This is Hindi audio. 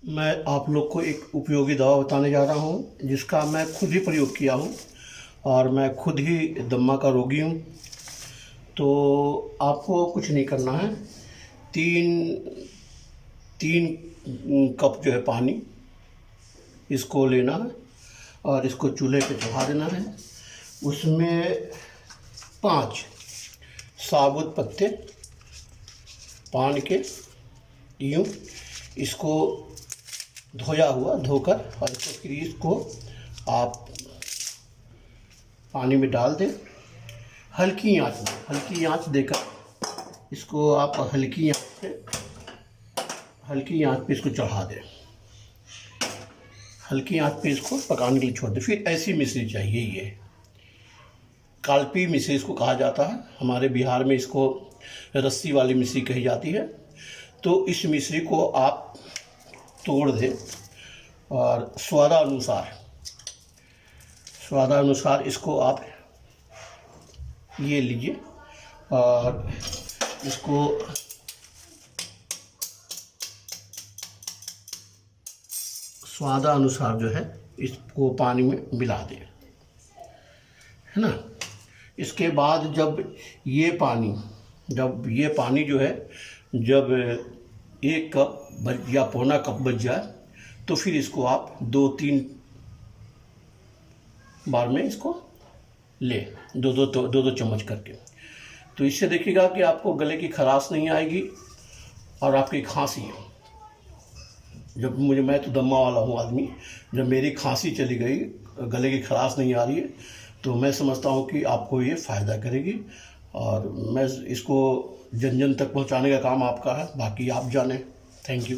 मैं आप लोग को एक उपयोगी दवा बताने जा रहा हूँ जिसका मैं खुद ही प्रयोग किया हूँ और मैं खुद ही दम्मा का रोगी हूँ। तो आपको कुछ नहीं करना है। तीन तीन कप जो है पानी इसको लेना है और इसको चूल्हे पे चढ़ा देना है। उसमें 5 साबुत पत्ते पान के यूँ इसको धोकर और इसको फिर इसको आप पानी में डाल दें। हल्की आंच देकर इसको आप हल्की आंच पे इसको चढ़ा दें। हल्की आंच पे इसको पकाने के लिए छोड़ दें। फिर ऐसी मिश्री चाहिए, ये कालपी मिश्री इसको कहा जाता है। हमारे बिहार में इसको रस्सी वाली मिश्री कही जाती है। तो इस मिश्री को आप तोड़ दें और स्वादानुसार इसको आप ये लीजिए और इसको स्वादानुसार जो है इसको पानी में मिला दें, है ना। इसके बाद जब ये पानी जो है जब 1 कप या पौना कप बच जाए तो फिर इसको आप 2-3 बार में इसको ले दो चम्मच करके। तो इससे देखिएगा कि आपको गले की खराश नहीं आएगी और आपकी खांसी, मैं तो दम्मा वाला हूँ आदमी, जब मेरी खांसी चली गई, गले की खराश नहीं आ रही है, तो मैं समझता हूँ कि आपको ये फ़ायदा करेगी। और मैं इसको जन जन तक पहुँचाने का काम आपका है, बाकी आप जानें। Thank you.